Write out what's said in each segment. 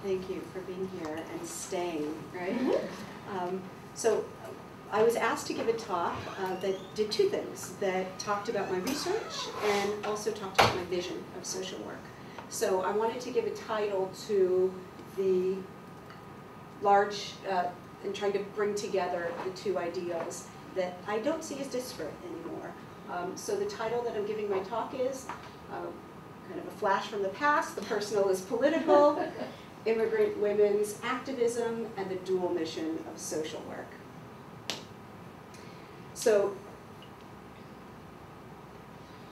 Thank you for being here and staying, right? So I was asked to give a talk that did two things, that talked about my research and also talked about my vision of social work. So I wanted to give a title to the large, and trying to bring together the two ideals that I don't see as disparate anymore. So the title that I'm giving my talk is kind of a flash from the past, the personal is political, immigrant women's activism, and the dual mission of social work. So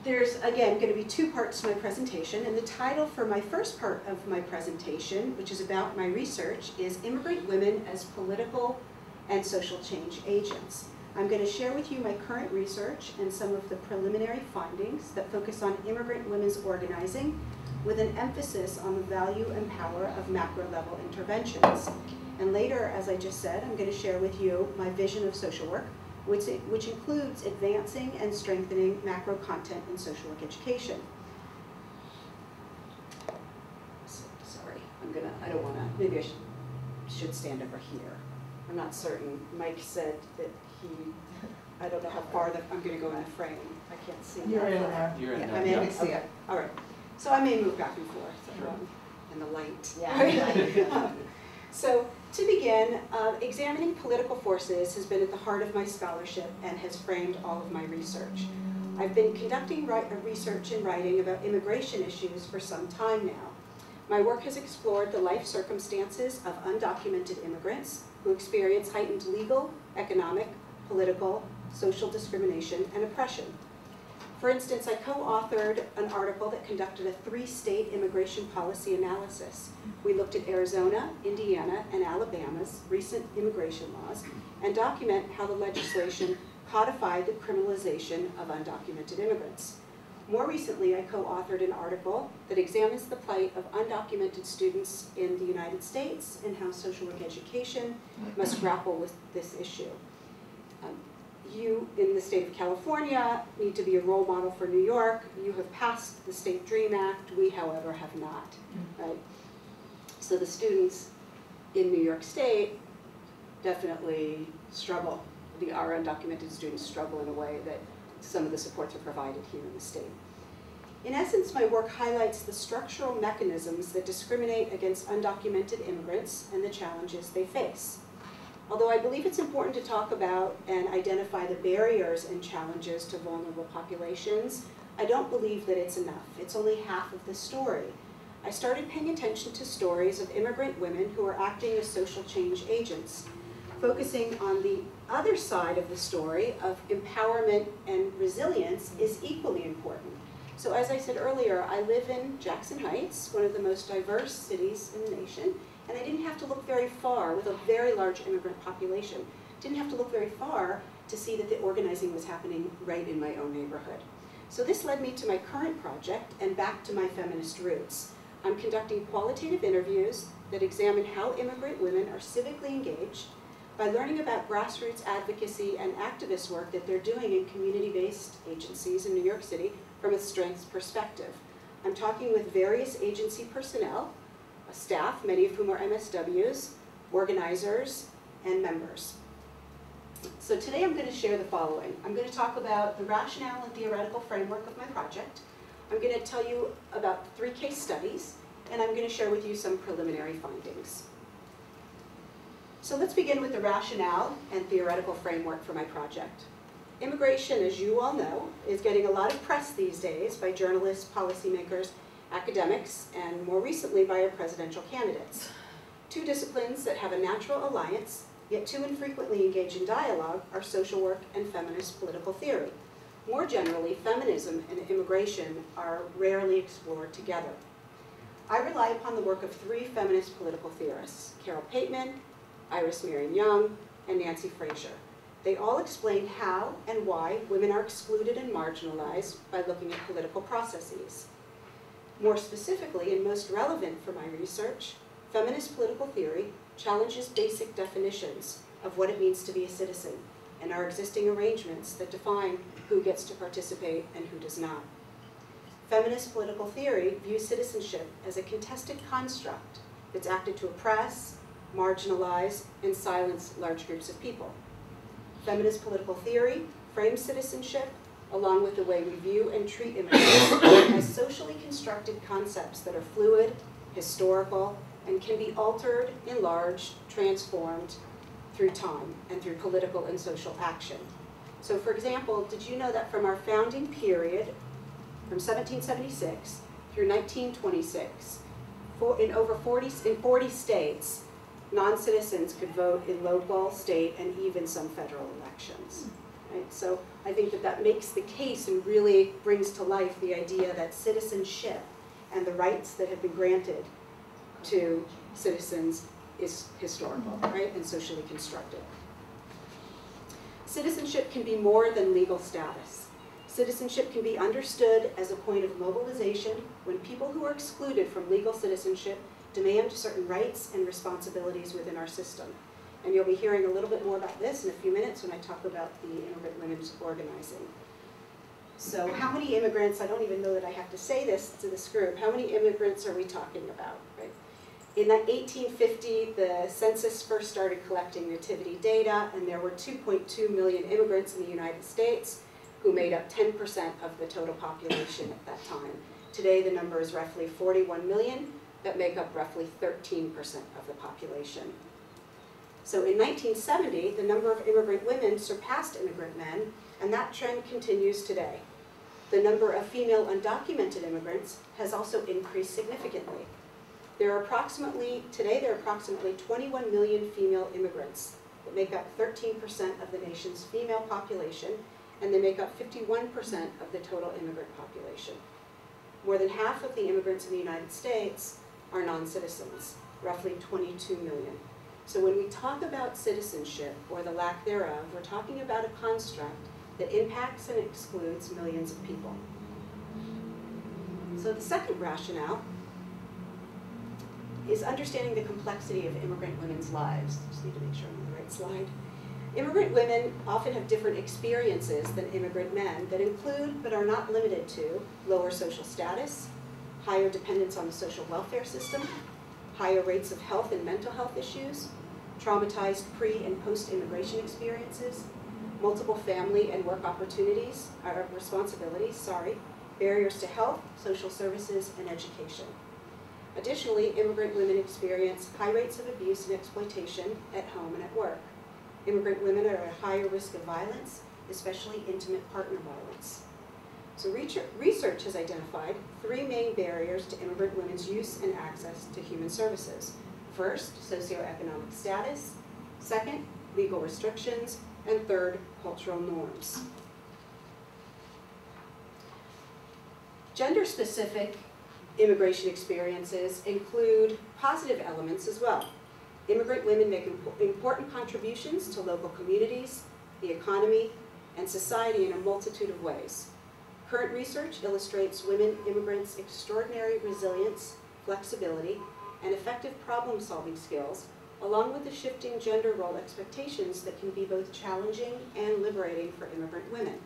there's, again, going to be two parts to my presentation, and the title for my first part of my presentation, which is about my research, is Immigrant Women as Political and Social Change Agents. I'm going to share with you my current research and some of the preliminary findings that focus on immigrant women's organizing with an emphasis on the value and power of macro-level interventions. And later, as I just said, I'm going to share with you my vision of social work, which includes advancing and strengthening macro content in social work education. Sorry, I don't want to, maybe I should stand over here. I'm not certain. Mike said that I don't know how far I'm going to go in the frame. I can't see. You're in there. You're in there. I'm in? I see it. All right. So I may move back and forth in the light. Yeah. So to begin, examining political forces has been at the heart of my scholarship and has framed all of my research. I've been conducting research and writing about immigration issues for some time now. My work has explored the life circumstances of undocumented immigrants who experience heightened legal, economic, political, social discrimination, and oppression. For instance, I co-authored an article that conducted a 3-state immigration policy analysis. We looked at Arizona, Indiana, and Alabama's recent immigration laws and document how the legislation codified the criminalization of undocumented immigrants. More recently, I co-authored an article that examines the plight of undocumented students in the United States and how social work education must grapple with this issue. You, in the state of California, need to be a role model for New York. You have passed the State DREAM Act. We, however, have not. Right? So the students in New York State definitely struggle. Our undocumented students struggle in a way that some of the supports are provided here in the state. In essence, my work highlights the structural mechanisms that discriminate against undocumented immigrants and the challenges they face. Although I believe it's important to talk about and identify the barriers and challenges to vulnerable populations, I don't believe that it's enough. It's only half of the story. I started paying attention to stories of immigrant women who are acting as social change agents, focusing on the other side of the story of empowerment and resilience is equally important. So as I said earlier, I live in Jackson Heights, one of the most diverse cities in the nation, and I didn't have to look very far with a very large immigrant population. Didn't have to look very far to see that the organizing was happening right in my own neighborhood. So this led me to my current project and back to my feminist roots. I'm conducting qualitative interviews that examine how immigrant women are civically engaged by learning about grassroots advocacy and activist work that they're doing in community-based agencies in New York City from a strengths perspective. I'm talking with various agency personnel, staff, many of whom are MSWs, organizers, and members. So today I'm going to share the following. I'm going to talk about the rationale and theoretical framework of my project. I'm going to tell you about 3 case studies, and I'm going to share with you some preliminary findings. So let's begin with the rationale and theoretical framework for my project. Immigration, as you all know, is getting a lot of press these days by journalists, policymakers, academics, and more recently by our presidential candidates. 2 disciplines that have a natural alliance, yet too infrequently engage in dialogue, are social work and feminist political theory. More generally, feminism and immigration are rarely explored together. I rely upon the work of 3 feminist political theorists, Carol Pateman, Iris Marion Young, and Nancy Fraser. They all explain how and why women are excluded and marginalized by looking at political processes. More specifically, and most relevant for my research, feminist political theory challenges basic definitions of what it means to be a citizen and our existing arrangements that define who gets to participate and who does not. Feminist political theory views citizenship as a contested construct that's acted to oppress, marginalize, and silence large groups of people. Feminist political theory frames citizenship along with the way we view and treat immigrants as socially constructed concepts that are fluid, historical, and can be altered, enlarged, transformed through time and through political and social action. So for example, did you know that from our founding period, from 1776 through 1926, in 40 states, non-citizens could vote in local, state, and even some federal elections. Right? So I think that that makes the case and really brings to life the idea that citizenship and the rights that have been granted to citizens is historical, right, and socially constructed. Citizenship can be more than legal status. Citizenship can be understood as a point of mobilization when people who are excluded from legal citizenship demand certain rights and responsibilities within our system. And you'll be hearing a little bit more about this in a few minutes when I talk about the immigrant women's organizing. So how many immigrants, I don't even know that I have to say this to this group, how many immigrants are we talking about, right? In 1850, the census first started collecting nativity data, and there were 2.2 million immigrants in the United States who made up 10% of the total population at that time. Today, the number is roughly 41 million that make up roughly 13% of the population. So in 1970, the number of immigrant women surpassed immigrant men, and that trend continues today. The number of female undocumented immigrants has also increased significantly. Today there are approximately 21 million female immigrants that make up 13% of the nation's female population, and they make up 51% of the total immigrant population. More than half of the immigrants in the United States are non-citizens, roughly 22 million. So when we talk about citizenship, or the lack thereof, we're talking about a construct that impacts and excludes millions of people. So the second rationale is understanding the complexity of immigrant women's lives. Just need to make sure I'm on the right slide. Immigrant women often have different experiences than immigrant men that include, but are not limited to, lower social status, higher dependence on the social welfare system, higher rates of health and mental health issues, traumatized pre- and post-immigration experiences, multiple family and work responsibilities, barriers to health, social services, and education. Additionally, immigrant women experience high rates of abuse and exploitation at home and at work. Immigrant women are at a higher risk of violence, especially intimate partner violence. So research has identified 3 main barriers to immigrant women's use and access to human services. First, socioeconomic status. Second, legal restrictions. And third, cultural norms. Gender-specific immigration experiences include positive elements as well. Immigrant women make important contributions to local communities, the economy, and society in a multitude of ways. Current research illustrates women immigrants' extraordinary resilience, flexibility, and effective problem-solving skills, along with the shifting gender role expectations that can be both challenging and liberating for immigrant women.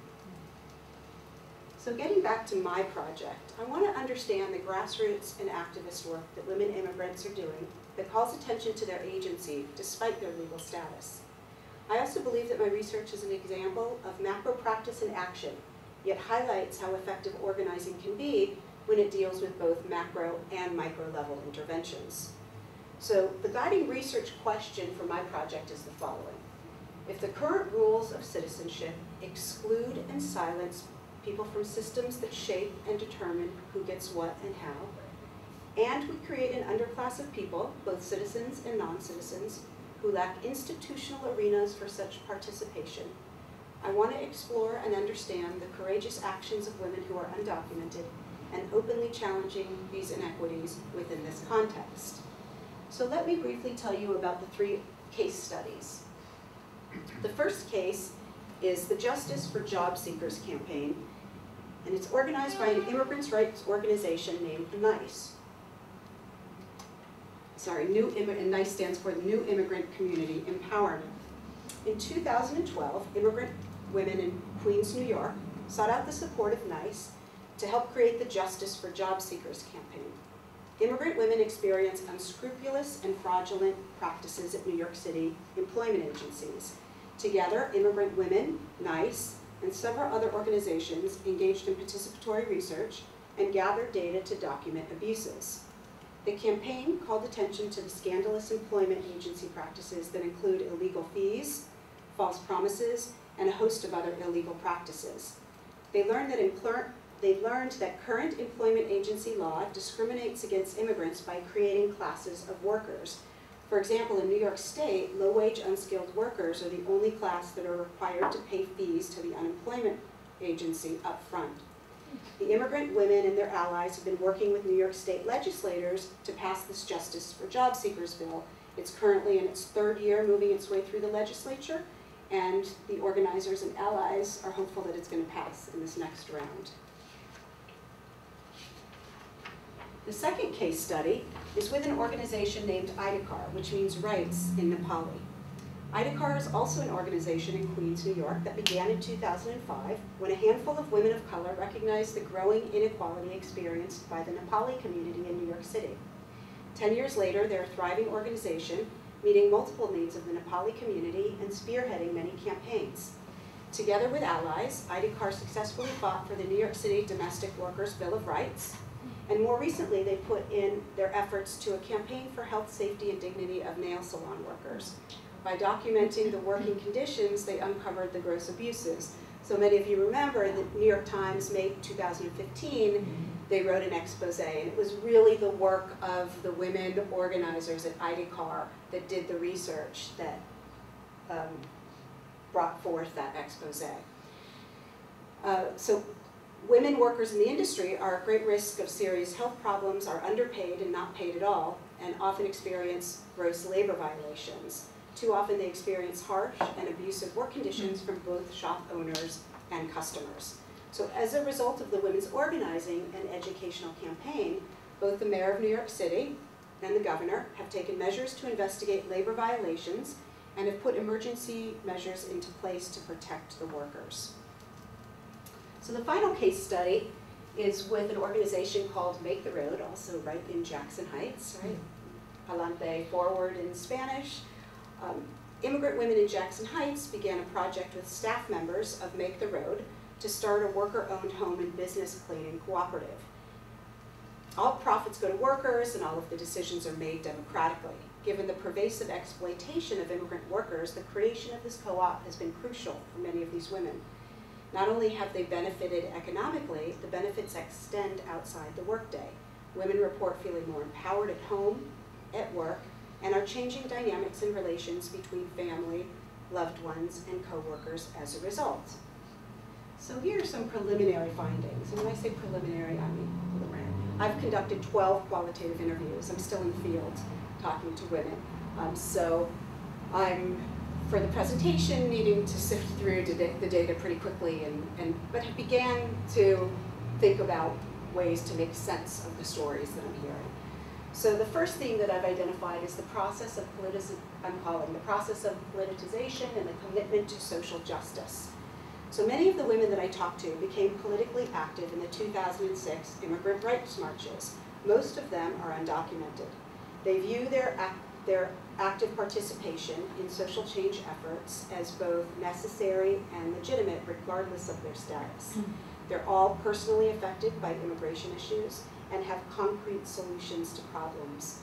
So getting back to my project, I want to understand the grassroots and activist work that women immigrants are doing that calls attention to their agency despite their legal status. I also believe that my research is an example of macro practice in action, yet highlights how effective organizing can be when it deals with both macro and micro level interventions. So the guiding research question for my project is the following. If the current rules of citizenship exclude and silence people from systems that shape and determine who gets what and how, and we create an underclass of people, both citizens and non-citizens, who lack institutional arenas for such participation, I want to explore and understand the courageous actions of women who are undocumented and openly challenging these inequities within this context. So let me briefly tell you about the 3 case studies. The first case is the Justice for Job Seekers campaign, and it's organized by an immigrants' rights organization named NICE. And NICE stands for New Immigrant Community Empowerment. In 2012, immigrant women in Queens, New York, sought out the support of NICE to help create the Justice for Job Seekers campaign. Immigrant women experience unscrupulous and fraudulent practices at New York City employment agencies. Together, immigrant women, NICE, and several other organizations engaged in participatory research and gathered data to document abuses. The campaign called attention to the scandalous employment agency practices that include illegal fees, false promises, and a host of other illegal practices. They learned that current employment agency law discriminates against immigrants by creating classes of workers. For example, in New York State, low-wage unskilled workers are the only class that are required to pay fees to the unemployment agency up front. The immigrant women and their allies have been working with New York State legislators to pass this Justice for Job Seekers bill. It's currently in its third year moving its way through the legislature, and the organizers and allies are hopeful that it's going to pass in this next round. The second case study is with an organization named IDACAR, which means rights in Nepali. IDACAR is also an organization in Queens, New York that began in 2005 when a handful of women of color recognized the growing inequality experienced by the Nepali community in New York City. 10 years later, they're a thriving organization meeting multiple needs of the Nepali community and spearheading many campaigns. Together with allies, IDACAR successfully fought for the New York City Domestic Workers Bill of Rights, and more recently they put in their efforts to a campaign for health, safety, and dignity of nail salon workers. By documenting the working conditions, they uncovered the gross abuses. So many of you remember in the New York Times, May 2015, they wrote an expose, and it was really the work of the women organizers at IDACAR that did the research that brought forth that expose. So women workers in the industry are at great risk of serious health problems, are underpaid and not paid at all, and often experience gross labor violations. Too often they experience harsh and abusive work conditions from both shop owners and customers. So as a result of the women's organizing and educational campaign, both the mayor of New York City and the governor have taken measures to investigate labor violations and have put emergency measures into place to protect the workers. So the final case study is with an organization called Make the Road, also right in Jackson Heights, right? Palante forward in Spanish. Immigrant women in Jackson Heights began a project with staff members of Make the Road to start a worker-owned home and business cleaning cooperative. All profits go to workers and all of the decisions are made democratically. Given the pervasive exploitation of immigrant workers, the creation of this co-op has been crucial for many of these women. Not only have they benefited economically, the benefits extend outside the workday. Women report feeling more empowered at home, at work, and are changing dynamics and relations between family, loved ones, and co-workers as a result. So here are some preliminary findings. And when I say preliminary, I mean preliminary. I've conducted 12 qualitative interviews. I'm still in the field talking to women. So I'm, for the presentation, needing to sift through the data pretty quickly, but have began to think about ways to make sense of the stories that I'm hearing. So the first theme that I've identified is the process of the process of politicization and the commitment to social justice. So many of the women that I talked to became politically active in the 2006 immigrant rights marches. Most of them are undocumented. They view their active participation in social change efforts as both necessary and legitimate regardless of their status. They're all personally affected by immigration issues and have concrete solutions to problems.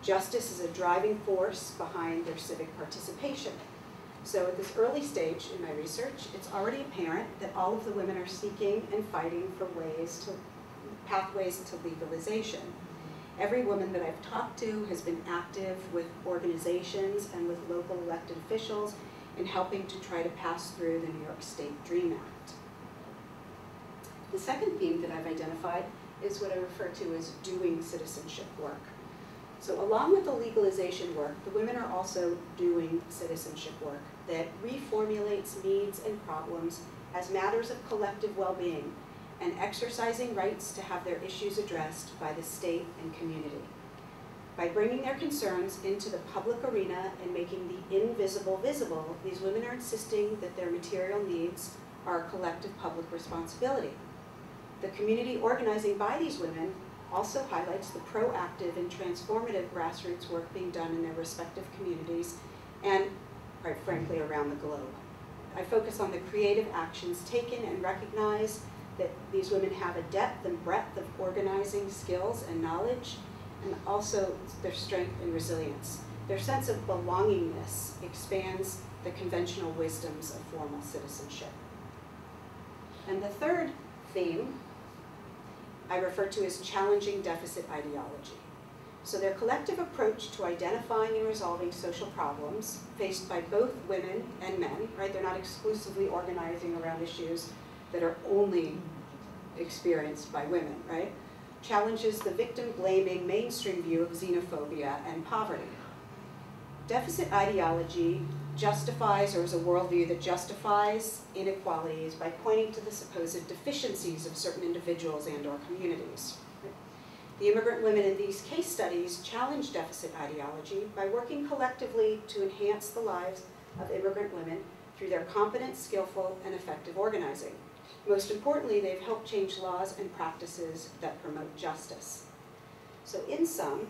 Justice is a driving force behind their civic participation. So at this early stage in my research, it's already apparent that all of the women are seeking and fighting for pathways to legalization. Every woman that I've talked to has been active with organizations and with local elected officials in helping to try to pass through the New York State DREAM Act. The second theme that I've identified is what I refer to as doing citizenship work. So along with the legalization work, the women are also doing citizenship work that reformulates needs and problems as matters of collective well-being and exercising rights to have their issues addressed by the state and community. By bringing their concerns into the public arena and making the invisible visible, these women are insisting that their material needs are a collective public responsibility. The community organizing by these women also highlights the proactive and transformative grassroots work being done in their respective communities and, quite frankly, around the globe. I focus on the creative actions taken and recognize that these women have a depth and breadth of organizing skills and knowledge, and also their strength and resilience. Their sense of belongingness expands the conventional wisdoms of formal citizenship. And the third theme I refer to as challenging deficit ideology. So their collective approach to identifying and resolving social problems faced by both women and men, right? They're not exclusively organizing around issues that are only experienced by women, right? Challenges the victim-blaming mainstream view of xenophobia and poverty. Deficit ideology justifies, or is a worldview that justifies inequalities by pointing to the supposed deficiencies of certain individuals and or communities. The immigrant women in these case studies challenge deficit ideology by working collectively to enhance the lives of immigrant women through their competent, skillful, and effective organizing. Most importantly, they've helped change laws and practices that promote justice. So in sum,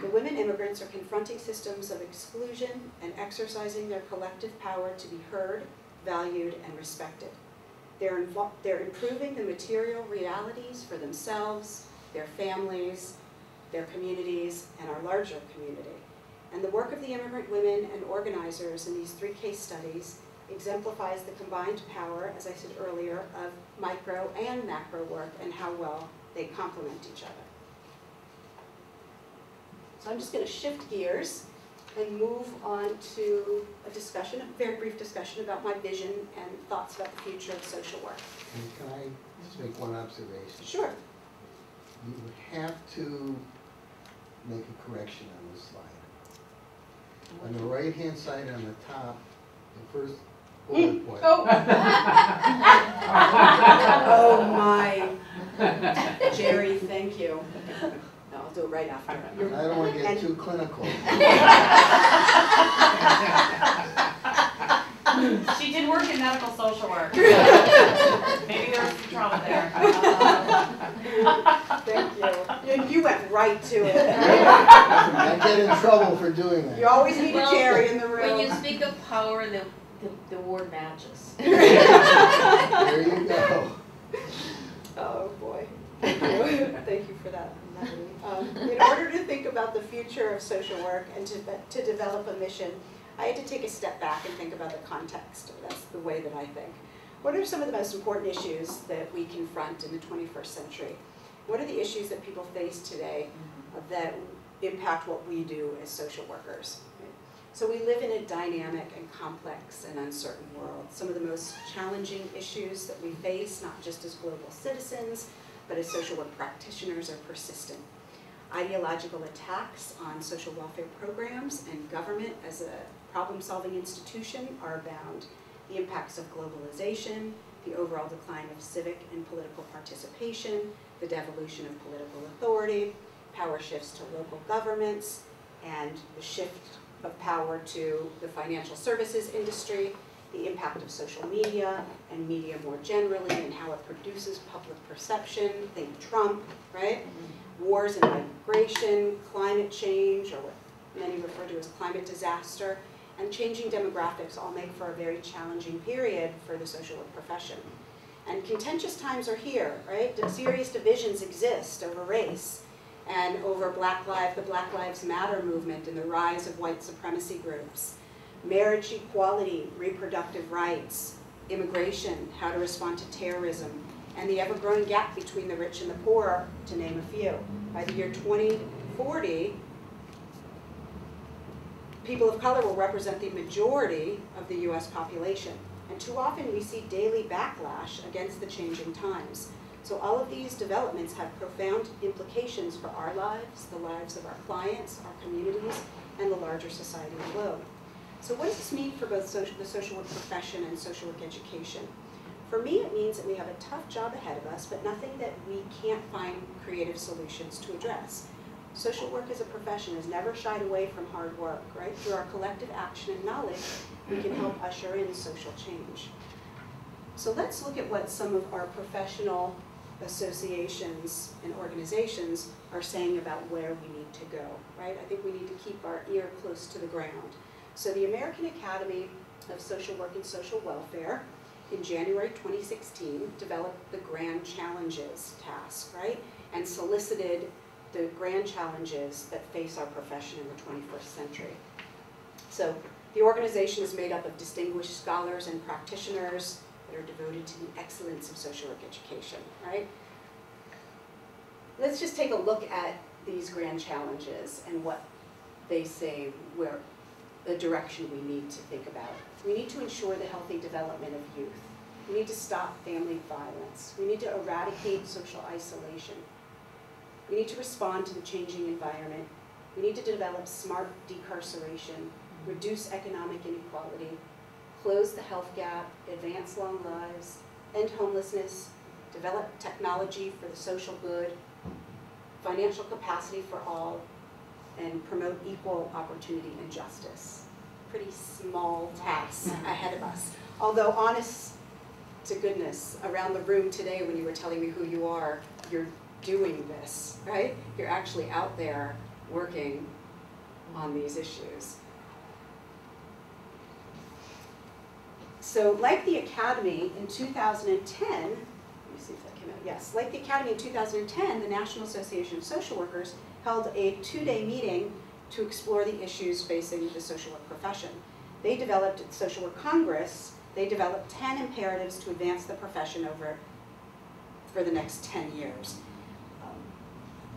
the women immigrants are confronting systems of exclusion and exercising their collective power to be heard, valued, and respected. They're improving the material realities for themselves, their families, their communities, and our larger community. And the work of the immigrant women and organizers in these three case studies exemplifies the combined power, as I said earlier, of micro and macro work and how well they complement each other. So I'm just going to shift gears and move on to a discussion, a very brief discussion about my vision and thoughts about the future of social work. And can I just make one observation? Sure. You would have to make a correction on this slide. On the right-hand side on the top, the first bullet point. Oh. Oh my. Jerry, thank you. No, I'll do it right after. I don't want to get too clinical. She did work in medical social work. Maybe there was some trouble there. Thank you. You went right to it. I get in trouble for doing that. You always need a Jerry in the room. When you speak of power, the word matches. There you go. Oh boy. Thank you. Thank you for that. In order to think about the future of social work and to develop a mission, I had to take a step back and think about the context. That's the way that I think. What are some of the most important issues that we confront in the 21st century? What are the issues that people face today that impact what we do as social workers? So we live in a dynamic and complex and uncertain world. Some of the most challenging issues that we face, not just as global citizens, but as social work practitioners, are persistent. Ideological attacks on social welfare programs and government as a problem-solving institution are abound. The impacts of globalization, the overall decline of civic and political participation, the devolution of political authority, power shifts to local governments, and the shift of power to the financial services industry, the impact of social media and media more generally and how it produces public perception, think Trump, right? Wars and migration, climate change, or what many refer to as climate disaster, and changing demographics all make for a very challenging period for the social work profession. And contentious times are here, right? Serious divisions exist over race and over the Black Lives Matter movement and the rise of white supremacy groups. Marriage equality, reproductive rights, immigration, how to respond to terrorism, and the ever-growing gap between the rich and the poor, to name a few. By the year 2040, people of color will represent the majority of the US population. And too often we see daily backlash against the changing times. So all of these developments have profound implications for our lives, the lives of our clients, our communities, and the larger society and globe. So what does this mean for both the social work profession and social work education? For me, it means that we have a tough job ahead of us, but nothing that we can't find creative solutions to address. Social work as a profession has never shied away from hard work, right? Through our collective action and knowledge, we can help usher in social change. So let's look at what some of our professional associations and organizations are saying about where we need to go, right? I think we need to keep our ear close to the ground. So the American Academy of Social Work and Social Welfare in January 2016 developed the Grand Challenges task, right? And solicited the grand challenges that face our profession in the 21st century. So the organization is made up of distinguished scholars and practitioners that are devoted to the excellence of social work education, right? Let's just take a look at these grand challenges and what they say where the direction we need to think about. We need to ensure the healthy development of youth. We need to stop family violence. We need to eradicate social isolation. We need to respond to the changing environment. We need to develop smart decarceration, reduce economic inequality, close the health gap, advance long lives, end homelessness, develop technology for the social good, financial capacity for all, and promote equal opportunity and justice. Pretty small tasks ahead of us. Although honest to goodness, around the room today when you were telling me who you are, you're doing this, right? You're actually out there working on these issues. So like the Academy in 2010, let me see if that came out, yes, like the Academy in 2010, the National Association of Social Workers held a 2-day meeting to explore the issues facing the social work profession. They developed at the Social Work Congress, they developed 10 imperatives to advance the profession for the next 10 years.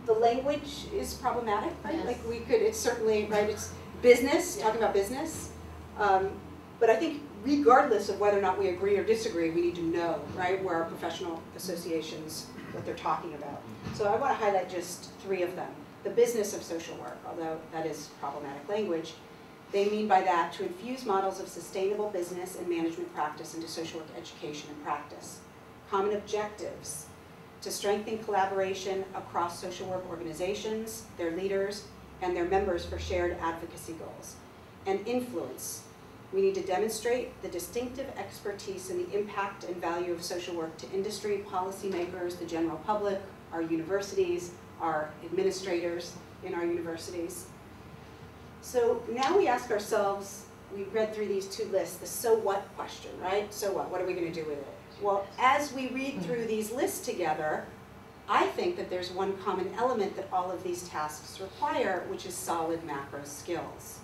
The language is problematic, right? Yes. Like we could, it's certainly, right, it's business, talking about business. But I think regardless of whether or not we agree or disagree, we need to know, right, where our professional associations, what they're talking about. So I want to highlight just 3 of them. The business of social work, although that is problematic language. They mean by that to infuse models of sustainable business and management practice into social work education and practice. Common objectives, to strengthen collaboration across social work organizations, their leaders, and their members for shared advocacy goals. And influence, we need to demonstrate the distinctive expertise and the impact and value of social work to industry, policymakers, the general public, our universities, our administrators in our universities. So now we ask ourselves, we read through these 2 lists, the so what question, right? So what are we going to do with it? Well, as we read through these lists together, I think that there's one common element that all of these tasks require, which is solid macro skills.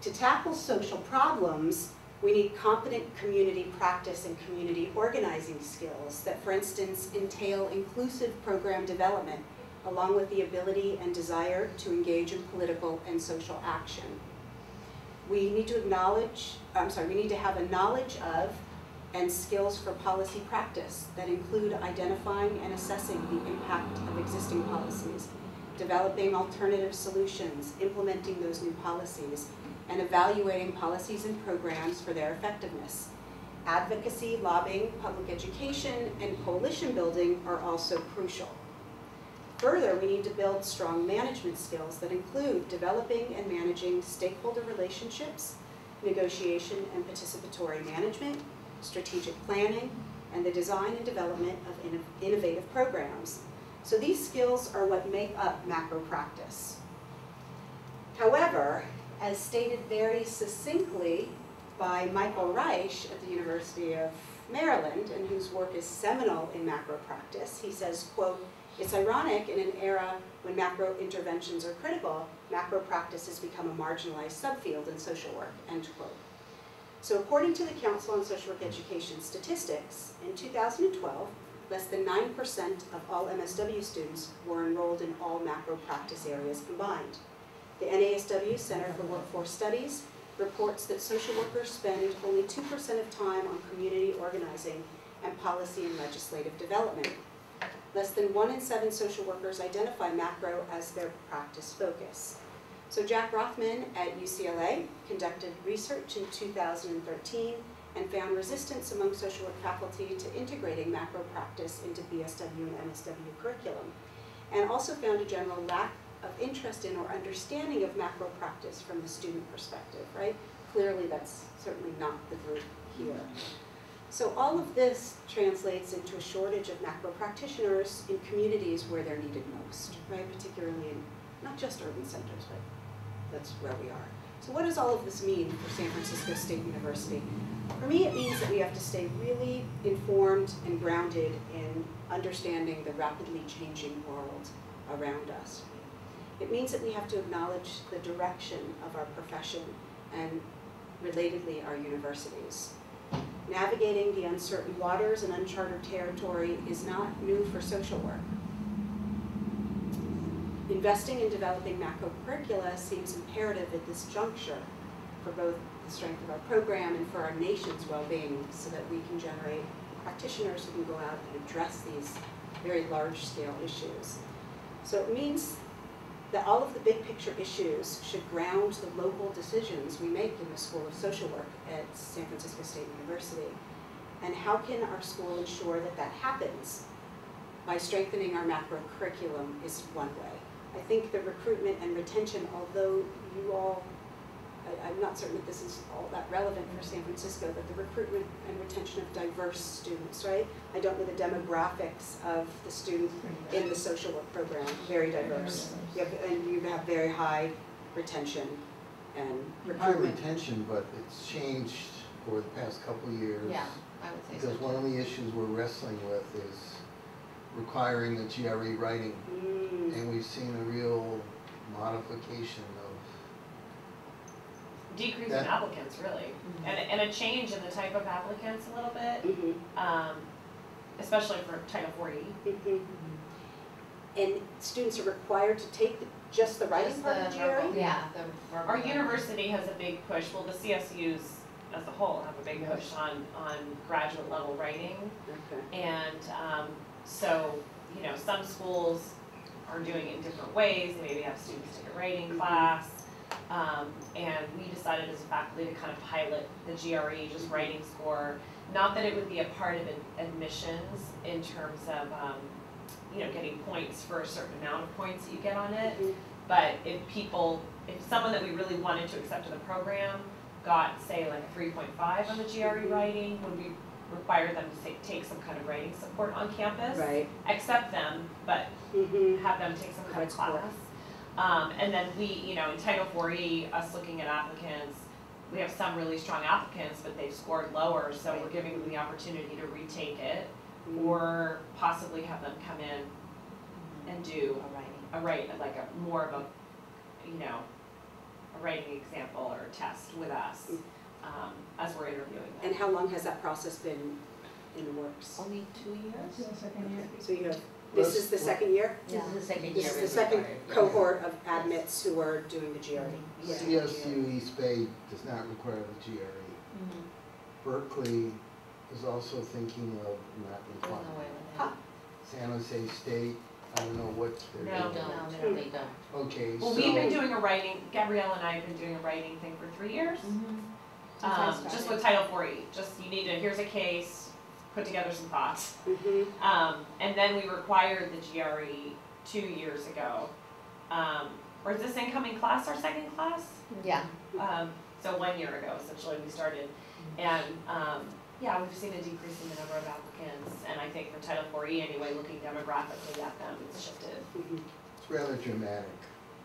To tackle social problems, we need competent community practice and community organizing skills that, for instance, entail inclusive program development, along with the ability and desire to engage in political and social action. We need to we need to have a knowledge of and skills for policy practice that include identifying and assessing the impact of existing policies, developing alternative solutions, implementing those new policies, and evaluating policies and programs for their effectiveness. Advocacy, lobbying, public education, and coalition building are also crucial. Further, we need to build strong management skills that include developing and managing stakeholder relationships, negotiation and participatory management, strategic planning, and the design and development of innovative programs. So these skills are what make up macro practice. However, as stated very succinctly by Michael Reich at the University of Maryland, and whose work is seminal in macro practice, he says, quote, "It's ironic in an era when macro interventions are critical, macro practice has become a marginalized subfield in social work," end quote. So according to the Council on Social Work Education statistics, in 2012, less than 9% of all MSW students were enrolled in all macro practice areas combined. The NASW Center for Workforce Studies reports that social workers spend only 2% of time on community organizing and policy and legislative development. Less than 1 in 7 social workers identify macro as their practice focus. So Jack Rothman at UCLA conducted research in 2013 and found resistance among social work faculty to integrating macro practice into BSW and MSW curriculum, and also found a general lack of interest in or understanding of macro practice from the student perspective, right? Clearly that's certainly not the group here. So all of this translates into a shortage of macro practitioners in communities where they're needed most, right? Particularly in not just urban centers, but that's where we are. So what does all of this mean for San Francisco State University? For me, it means that we have to stay really informed and grounded in understanding the rapidly changing world around us. It means that we have to acknowledge the direction of our profession and, relatedly, our universities. Navigating the uncertain waters and uncharted territory is not new for social work. Investing in developing macro curricula seems imperative at this juncture for both the strength of our program and for our nation's well-being, so that we can generate practitioners who can go out and address these very large-scale issues. So it means that all of the big picture issues should ground the local decisions we make in the School of Social Work at San Francisco State University. And how can our school ensure that that happens? By strengthening our macro curriculum is one way. I think the recruitment and retention, although you all, I'm not certain that this is all that relevant for San Francisco, but the recruitment and retention of diverse students, right? I don't know the demographics of the student in the social work program, very diverse. And you have very high retention and High recruitment. retention, but it's changed over the past couple of years. Yeah, I would say so. Because one of the issues we're wrestling with is requiring the GRE writing. And we've seen a real modification of Decrease in That- applicants, really, and a change in the type of applicants a little bit, especially for Title 40. And students are required to take just the writing Just part of the GRE? verbal, yeah, the verbal. Our university has a big push, well, the CSUs as a whole have a big push on graduate level writing. Okay. And so, you know, some schools are doing it in different ways. They maybe have students take a writing class. And we decided as a faculty to kind of pilot the GRE, just writing score. Not that it would be a part of admissions in terms of, you know, getting points for a certain amount of points that you get on it. But if someone that we really wanted to accept to the program got, say, like a 3.5 on the GRE writing, would we require them to take some kind of writing support on campus? Right. Accept them, but have them take some kind of Support. class. And then we, you know, in Title 4E, us looking at applicants, we have some really strong applicants, but they've scored lower, so we're giving them the opportunity to retake it, or possibly have them come in and do like a more of a, you know, a writing example or test with us as we're interviewing them. And how long has that process been in the works? Only 2 years? So you have, this is the second year? This is the second year. This is the second cohort of admits who are doing the GRE. CSU East Bay does not require the GRE. Berkeley is also thinking of not There's no requiring. way with Huh. that. San Jose State, I don't know what they're No. doing. They don't. Okay, Well, so. we've been doing a writing, Gabrielle and I have been doing a writing thing for 3 years. Just with Title 4E, just you need to, here's a case, put together some thoughts. And then we required the GRE 2 years ago. Or is this incoming class our second class? Yeah. So 1 year ago, essentially, we started. And yeah, we've seen a decrease in the number of applicants. And I think for Title 4E anyway, looking demographically at them, it's shifted. It's rather dramatic.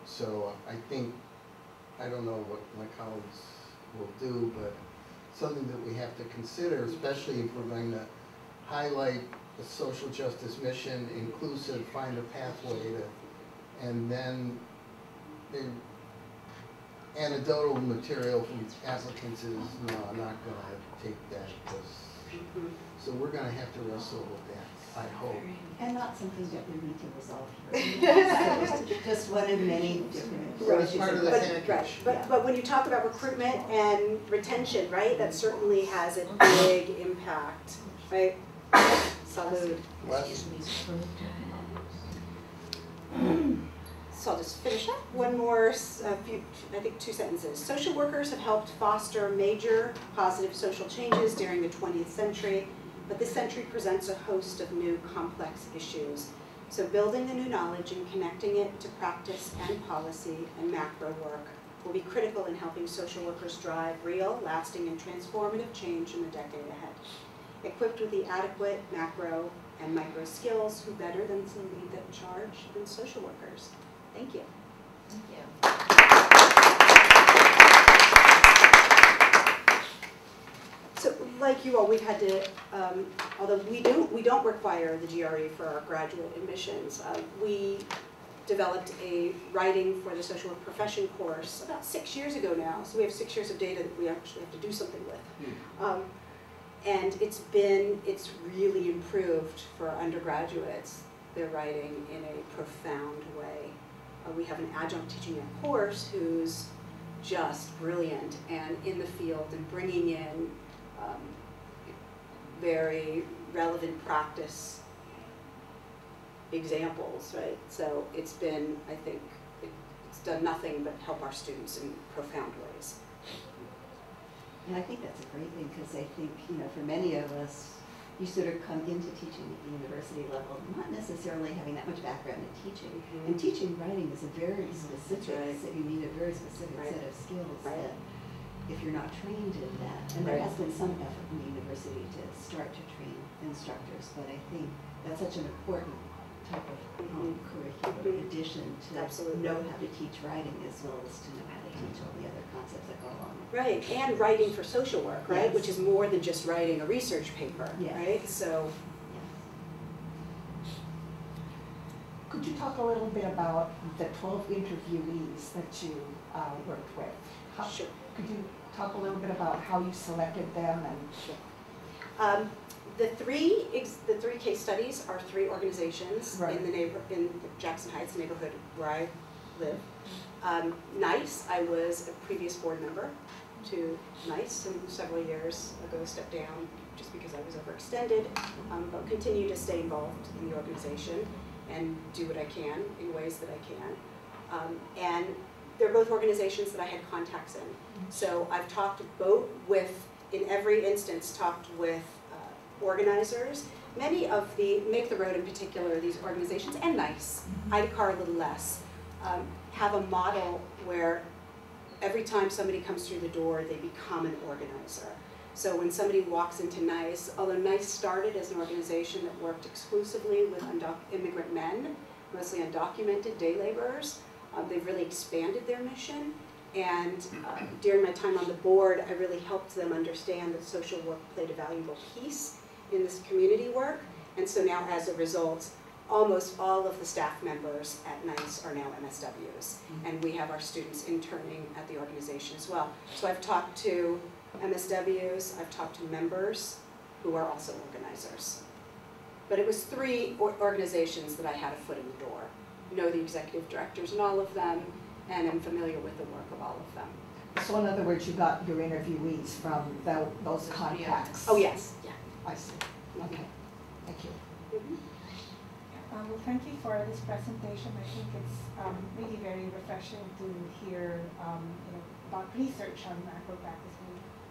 So I think, I don't know what my colleagues will do, but something that we have to consider, especially if we're going to highlight the social justice mission, inclusive, find a pathway to, and then the anecdotal material from applicants is, no, I'm not gonna take that, because, so we're gonna have to wrestle with that, I hope. And not something that we need to resolve here. Just one of many different But it's issues. part of the But, package. right, but when you talk about recruitment and retention, right, that certainly has a big impact, right? Salud. Wes? So I'll just finish up. One more, few, I think 2 sentences. Social workers have helped foster major positive social changes during the 20th century, but this century presents a host of new complex issues. So building the new knowledge and connecting it to practice and policy and macro work will be critical in helping social workers drive real, lasting, and transformative change in the decade ahead. equipped with the adequate macro and micro skills, who better than to lead the charge than social workers. Thank you. Thank you. So, like you all, we've had to, although we don't require the GRE for our graduate admissions. We developed a writing for the social work profession course about 6 years ago now. So we have 6 years of data that we actually have to do something with. And it's really improved for our undergraduates, their writing in a profound way. We have an adjunct teaching a course who's just brilliant and in the field and bringing in very relevant practice examples, right? So it's been, I think, it's done nothing but help our students in profound ways. And I think that's a great thing, because I think, for many of us, you sort of come into teaching at the university level, not necessarily having that much background in teaching. And teaching writing is a very specific, so you need a very specific set of skills that if you're not trained in that, and there has been some effort in the university to start to train instructors, but I think that's such an important type of curricular addition to know how to teach writing as well as to know how to teach all the other concepts that go along with it. Right, and writing for social work, right? Which is more than just writing a research paper, right? So. Could you talk a little bit about the 12 interviewees that you worked with? Sure. Could you talk a little bit about how you selected them? And sure. The three case studies are 3 organizations in the Jackson Heights neighborhood where I live. NICE, I was a previous board member to NICE, and several years ago stepped down just because I was overextended, but continue to stay involved in the organization and do what I can in ways that I can. And they're both organizations that I had contacts in. So I've talked both with, in every instance, talked with organizers. Many of the, Make the Road in particular, these organizations, and NICE, IDCAR a little less, have a model where every time somebody comes through the door, they become an organizer. So when somebody walks into NICE, although NICE started as an organization that worked exclusively with immigrant men, mostly undocumented day laborers, they've really expanded their mission. And during my time on the board, I really helped them understand that social work played a valuable piece in this community work. And so now, as a result, almost all of the staff members at NICE are now MSWs. And we have our students interning at the organization as well. So I've talked to MSWs, I've talked to members who are also organizers. But it was 3 organizations that I had a foot in the door. Know the executive directors in all of them, and I'm familiar with the work of all of them. so in other words, you got your interviewees from those contacts? Oh, yes. Yeah. I see. Okay. Thank you. Well, thank you for this presentation. I think it's really very refreshing to hear about research on macro practice.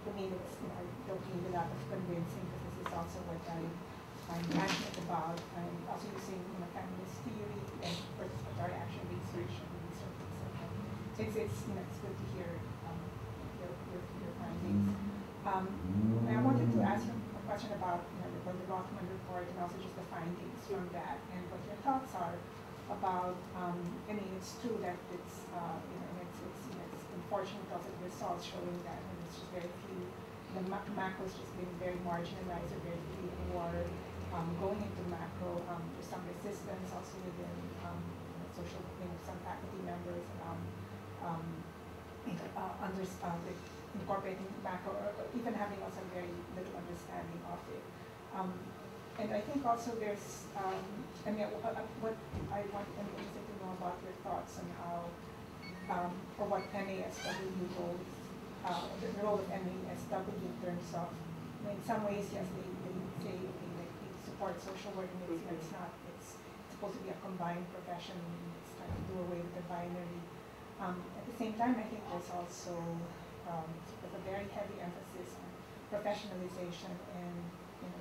For me, it's, I don't need a lot of convincing, because this is also what I'm passionate about. I'm also using feminist theory and participatory action research and these sort of things like that. So it's good to hear your findings. I wanted to ask you a question about the Rothman report and also just the findings from that, and what your thoughts are about. I mean, it's true that it's it's unfortunate also the results showing that it's just very few. The macros just being very marginalized, or very few who are going into macro. There's some resistance also within social, some faculty members incorporating macro, or even having also very little understanding of it. And I think also there's, what I want, I'm interested to know about your thoughts on how, or what NASW role, the role of NASW in terms of, in some ways, yes, they say, okay, they support social work, and it's not, it's supposed to be a combined profession, and it's trying to do away with the binary. At the same time, I think there's also there's a very heavy emphasis on professionalization and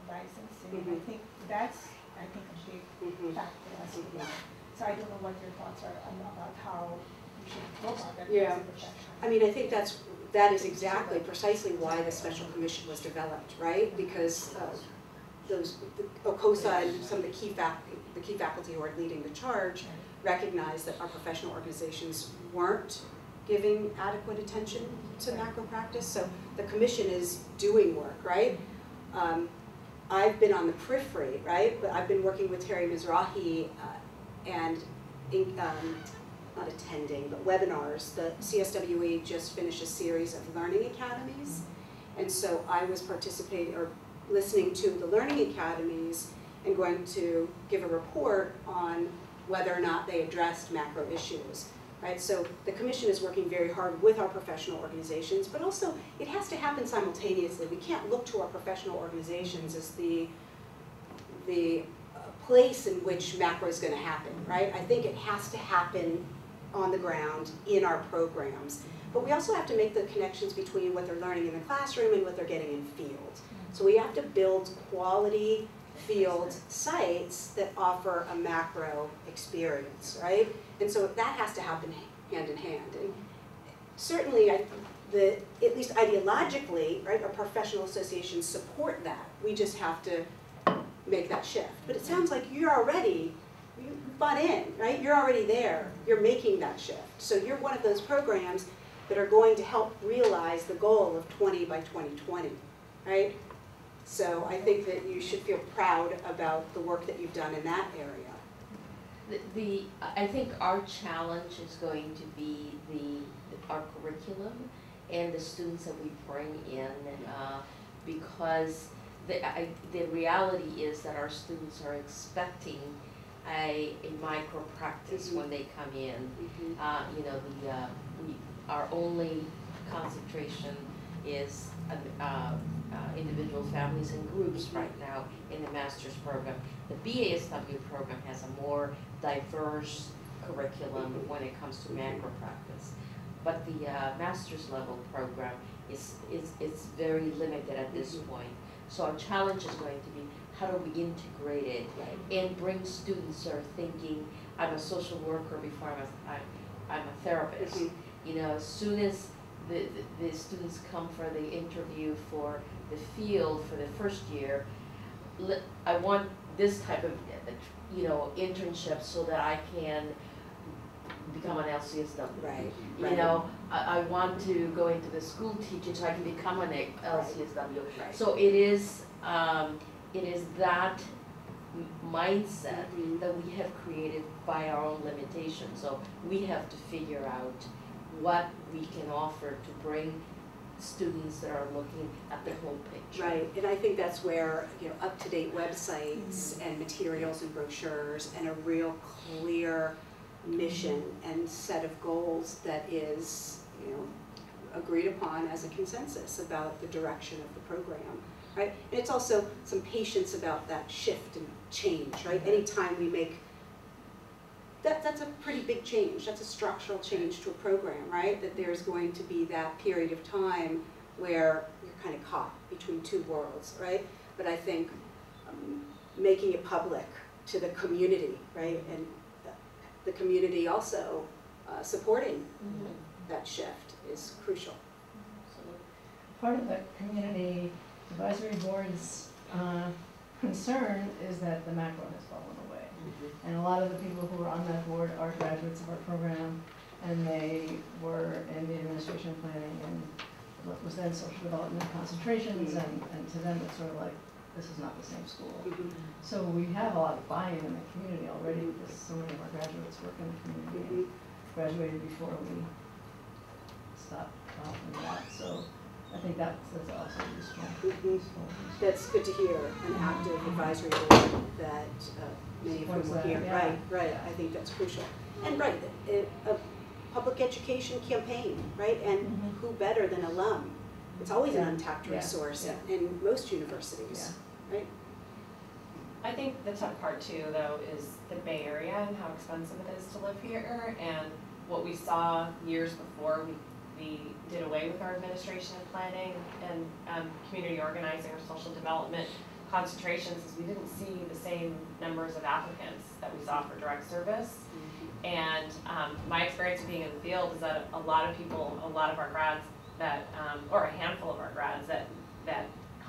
licensing. I think that's a big factor as well. So I don't know what your thoughts are about how we should go about that as a profession. I mean, I think that is exactly precisely why the special commission was developed, right? Because OCOSA and some of the key faculty who are leading the charge recognized that our professional organizations weren't giving adequate attention to macro practice. So the commission is doing work, right? I've been on the periphery, right? But I've been working with Terry Mizrahi and not attending, but webinars. The CSWE just finished a series of learning academies. And so I was participating or listening to the learning academies and going to give a report on whether or not they addressed macro issues, right? So the commission is working very hard with our professional organizations, but also it has to happen simultaneously. We can't look to our professional organizations as the place in which macro is going to happen, right? I think it has to happen on the ground in our programs. But we also have to make the connections between what they're learning in the classroom and what they're getting in field. So we have to build quality field sites that offer a macro experience, right? And so that has to happen hand in hand. And certainly, at least ideologically, right, our professional associations support that. We just have to make that shift. But it sounds like you bought in, right? You're already there. You're making that shift. So you're one of those programs that are going to help realize the goal of 20 by 2020, right? So I think that you should feel proud about the work that you've done in that area. I think our challenge is going to be our curriculum and the students that we bring in, because the reality is that our students are expecting a micro practice when they come in. You know, our only concentration is individual families and groups right now in the master's program. The BASW program has a more diverse curriculum when it comes to macro practice. But the master's level program is very limited at this point. So our challenge is going to be, how do we integrate it and bring students who are thinking, I'm a social worker before I'm a therapist. You know, as soon as the students come for the interview for the field for the first year, I want this type of, you know, internship so that I can become an LCSW. Right. You know, I want to go into the school teaching so I can become an LCSW. Right. So it is that mindset that we have created by our own limitations. So we have to figure out what we can offer to bring students that are looking at the whole picture. Right, and I think that's where, you know, up-to-date websites and materials and brochures and a real clear mission and set of goals that is, you know, agreed upon as a consensus about the direction of the program, right? And it's also some patience about that shift and change, right? Anytime we make that's a pretty big change. That's a structural change to a program, right? That there's going to be that period of time where you're kind of caught between two worlds, right? But I think making it public to the community, right? And the community also supporting that shift is crucial. Part of the community advisory board's concern is that the macro has fallen away. And a lot of the people who are on that board are graduates of our program, and they were in the administration planning and what was then social development concentrations, and to them it's sort of like, this is not the same school. So we have a lot of buy-in in the community already, because so many of our graduates work in the community and graduated before we stopped offering that. So I think that's also useful. That's good to hear, an active advisory board that many of them were here. Yeah. Right, I think that's crucial. And right, a public education campaign, right? And who better than alum? It's always an untapped resource in most universities, right? I think the tough part too, though, is the Bay Area and how expensive it is to live here. And what we saw years before we did away with our administration and planning and community organizing or social development concentrations is we didn't see the same numbers of applicants that we saw for direct service. And my experience of being in the field is that a lot of people, a lot of our grads that, or a handful of our grads that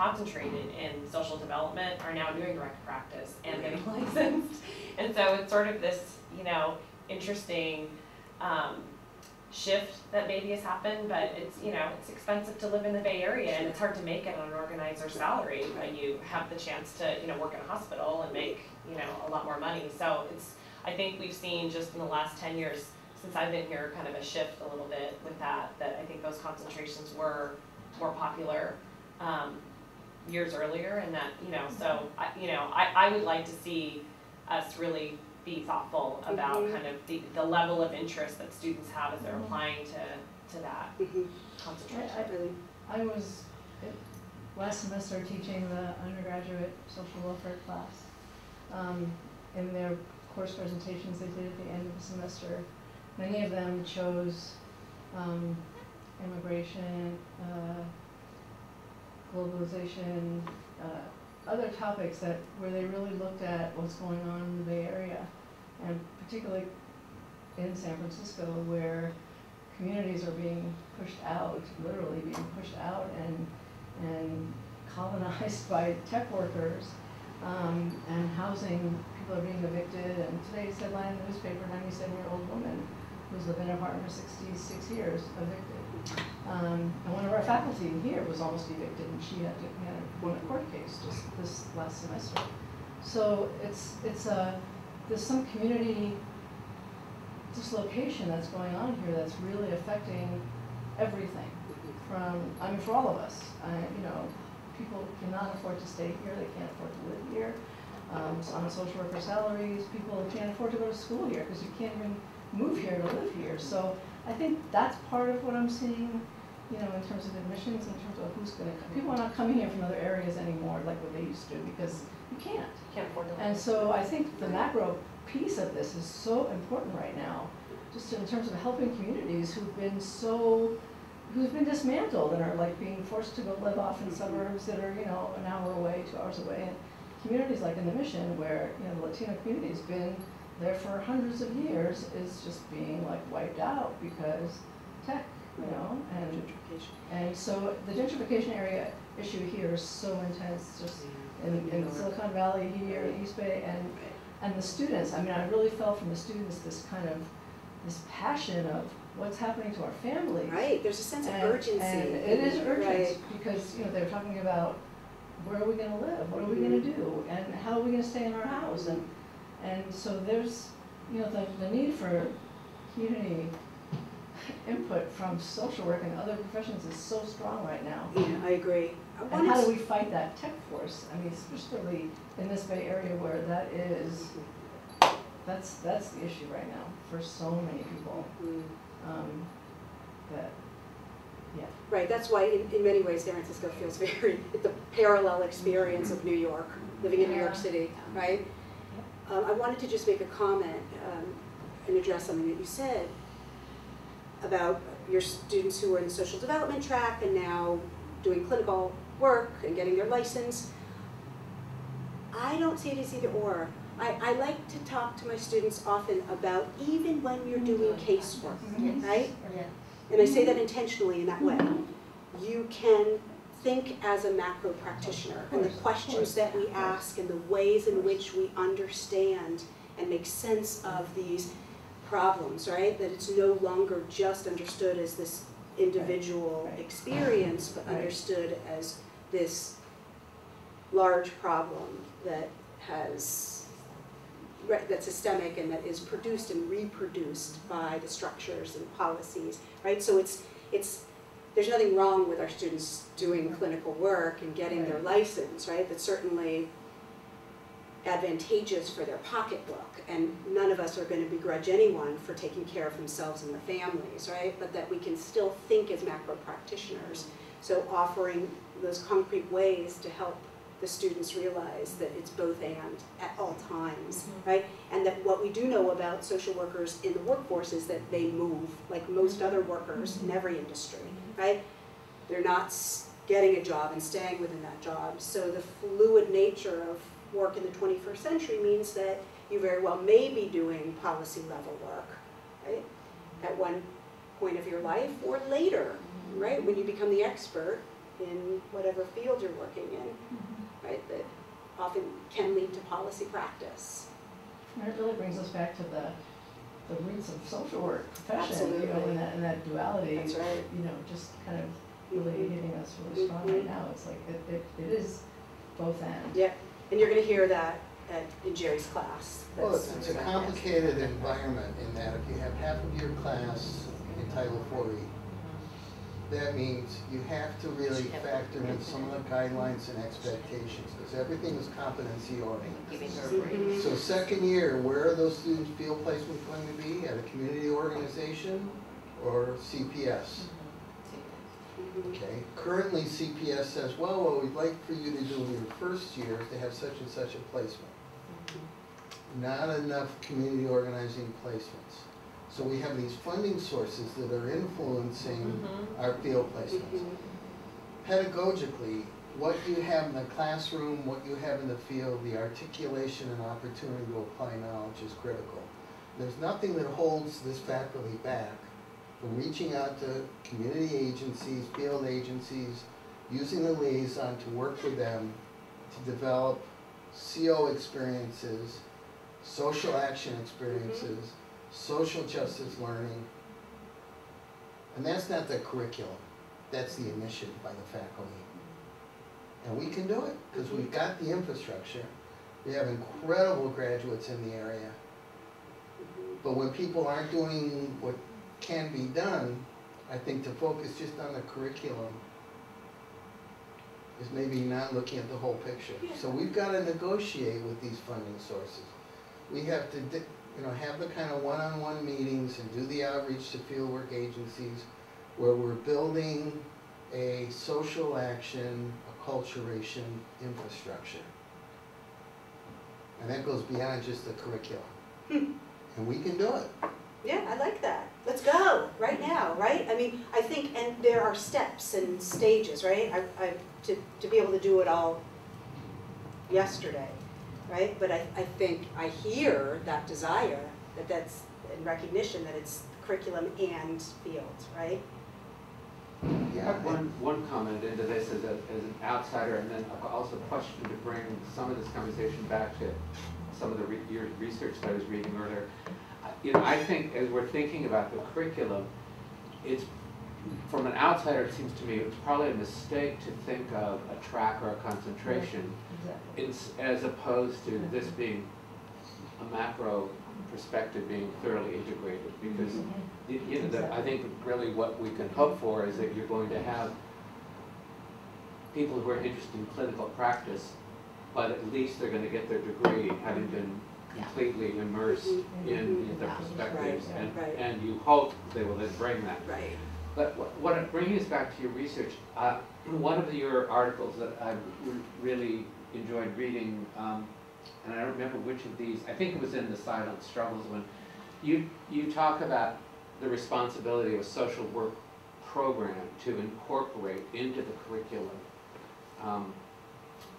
concentrated in social development are now doing direct practice and getting licensed. And so it's sort of this, you know, interesting shift that maybe has happened, but it's, you know, it's expensive to live in the Bay Area and it's hard to make it on an organizer's salary when you have the chance to, you know, work in a hospital and make, you know, a lot more money. So it's, I think we've seen just in the last 10 years since I've been here kind of a shift a little bit with that I think those concentrations were more popular years earlier, and that, you know, so I would like to see us really be thoughtful about kind of the level of interest that students have as they're applying to that concentration. I was last semester teaching the undergraduate social welfare class. In their course presentations they did at the end of the semester, many of them chose immigration, globalization, other topics where they really looked at what's going on in the Bay Area, and particularly in San Francisco, where communities are being pushed out, literally being pushed out and colonized by tech workers, and housing, people are being evicted, and today's headline in the newspaper, 97-year-old woman who's lived in an apartment for 66 years, evicted. And one of our faculty here was almost evicted, and she had won a court case just this last semester. So there's some community dislocation that's going on here that's really affecting everything. For all of us, you know, people cannot afford to stay here, they can't afford to live here. So on social worker salaries, people can't afford to go to school here because you can't even move here to live here. So I think that's part of what I'm seeing, you know, in terms of admissions, in terms of who's going to come. People are not coming here from other areas anymore like what they used to, because you can't. Can't afford to live. And so I think the macro piece of this is so important right now, just in terms of helping communities who've been dismantled and are like being forced to go live off in suburbs that are, you know, an hour away, 2 hours away, and communities like in the Mission, where, you know, the Latino community has been there for hundreds of years, is just being like wiped out because tech, you know, and gentrification. And so the gentrification area issue here is so intense, just in Silicon Valley here, the East Bay, and the students. I mean, I really felt from the students this kind of passion of what's happening to our families. Right, there's a sense of urgency. And it is urgent, right. Because, you know, they're talking about where are we going to live, what are we going to do, and how are we going to stay in our house, and so there's, you know, the need for community input from social work and other professions is so strong right now. Yeah, I agree. And how do we fight that tech force? I mean, especially in this Bay Area where that's the issue right now for so many people. Right, that's why in many ways San Francisco feels very, the parallel experience of New York, living in New York City, right? I wanted to just make a comment and address something that you said about your students who are in the social development track and now doing clinical work and getting their license. I don't see it as either or. I like to talk to my students often about even when you're doing casework, right? And I say that intentionally in that way. You can think as a macro practitioner, and the questions that we ask and the ways in which we understand and make sense of these problems, right? That it's no longer just understood as this individual experience, but understood as this large problem that that's systemic and that is produced and reproduced by the structures and policies, right? So there's nothing wrong with our students doing clinical work and getting their license, right? That's certainly advantageous for their pocketbook, and none of us are going to begrudge anyone for taking care of themselves and their families, right? But that we can still think as macro practitioners, so offering those concrete ways to help the students realize that it's both and at all times, right? And that what we do know about social workers in the workforce is that they move, like most other workers in every industry, right? They're not getting a job and staying within that job. So the fluid nature of work in the 21st century means that you very well may be doing policy level work, right? At one point of your life or later, right? When you become the expert in whatever field you're working in, right, that often can lead to policy practice. And it really brings us back to the roots of social work profession, you know, Absolutely. in that duality. That's right. You know, just kind of really hitting us really strong right now. It's like, it is both and. Yeah, and you're gonna hear that in Jerry's class. Well, That's- it's a complicated environment in that if you have half of your class in Title 40, that means you have to really factor in some of the guidelines and expectations, because everything is competency oriented. Giving her a break. So second year, where are those students' field placement going to be? At a community organization or CPS? Okay, currently CPS says, well, what we'd like for you to do in your first year is to have such and such a placement. Not enough community organizing placements. So we have these funding sources that are influencing our field placements. Pedagogically, what you have in the classroom, what you have in the field, the articulation and opportunity to apply knowledge is critical. There's nothing that holds this faculty back from reaching out to community agencies, field agencies, using the liaison to work with them to develop CO experiences, social action experiences, social justice learning. And that's not the curriculum, that's the initiative by the faculty. And we can do it, because we've got the infrastructure. We have incredible graduates in the area. But when people aren't doing what can be done, I think to focus just on the curriculum is maybe not looking at the whole picture. So we've got to negotiate with these funding sources. We have to, you know, have the kind of one-on-one meetings and do the outreach to fieldwork agencies where we're building a social action, acculturation infrastructure. And that goes beyond just the curriculum. And we can do it. Yeah, I like that. Let's go, right now, right? I mean, I think, and there are steps and stages, right? To be able to do it all yesterday, right? But I think I hear that desire, that's in recognition that it's curriculum and field, right? I have one comment into this as an outsider, and then also a question to bring some of this conversation back to some of the your research that I was reading earlier. You know, I think as we're thinking about the curriculum, it's, from an outsider, it seems to me it's probably a mistake to think of a track or a concentration as opposed to this being a macro perspective being thoroughly integrated, because you know, I think really what we can hope for is that you're going to have people who are interested in clinical practice, but at least they're going to get their degree having been completely immersed in their perspectives, and you hope they will then bring that. Right. But what bringing us back to your research, one of your articles that I really enjoyed reading, and I don't remember which of these, I think it was in the Silent Struggles one, you talk about the responsibility of a social work program to incorporate into the curriculum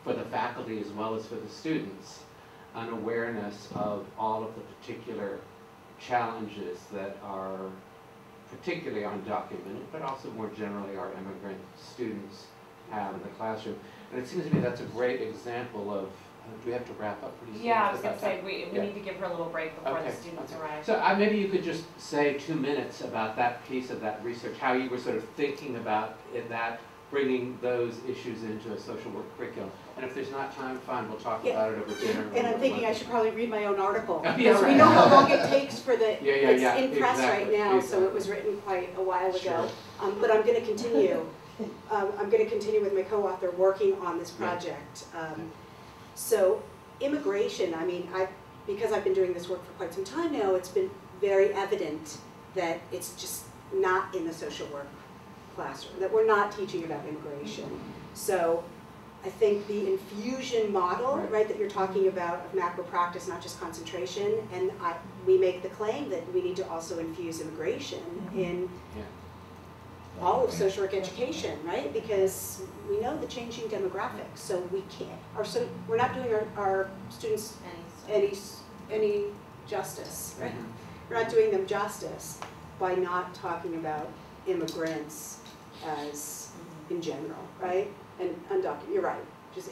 for the faculty as well as for the students an awareness of all of the particular challenges that are particularly undocumented, but also more generally our immigrant students have in the classroom. And it seems to me that's a great example of, do we have to wrap up pretty soon? Yeah, I was going to say, we need to give her a little break before the students arrive. So maybe you could just say 2 minutes about that piece of that research, how you were sort of thinking about that, bringing those issues into a social work curriculum. And if there's not time, fine, we'll talk about it over dinner. And I'm thinking I should probably read my own article. Yeah, Because we right. know how long it takes for the, it's yeah, in press right exactly, now, so exactly. it was written quite a while ago. Sure. But I'm going to continue. I'm going to continue with my co-author working on this project. So immigration, I mean, because I've been doing this work for quite some time now, it's been very evident that it's just not in the social work classroom, that we're not teaching about immigration. So I think the infusion model, right, that you're talking about of macro practice, not just concentration, and we make the claim that we need to also infuse immigration in all of social work education, right? Because we know the changing demographics, so we can't, we're not doing our students any justice, right? We're not doing them justice by not talking about immigrants as in general, right? And undocumented, you're right, just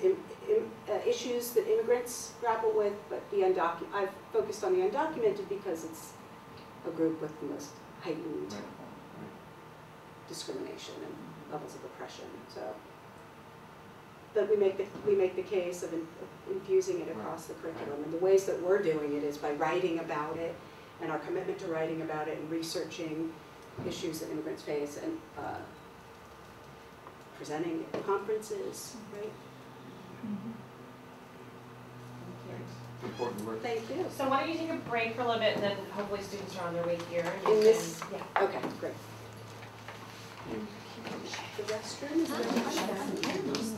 issues that immigrants grapple with, but the I've focused on the undocumented because it's a group with the most heightened discrimination and levels of oppression, so. But we make the case of infusing it across the curriculum, and the ways that we're doing it is by writing about it, and our commitment to writing about it and researching issues that immigrants face, and presenting at conferences, right? Important work. Thank you. So why don't you take a break for a little bit, and then hopefully students are on their way here. And In you this- can- yeah. Okay, great. The restroom is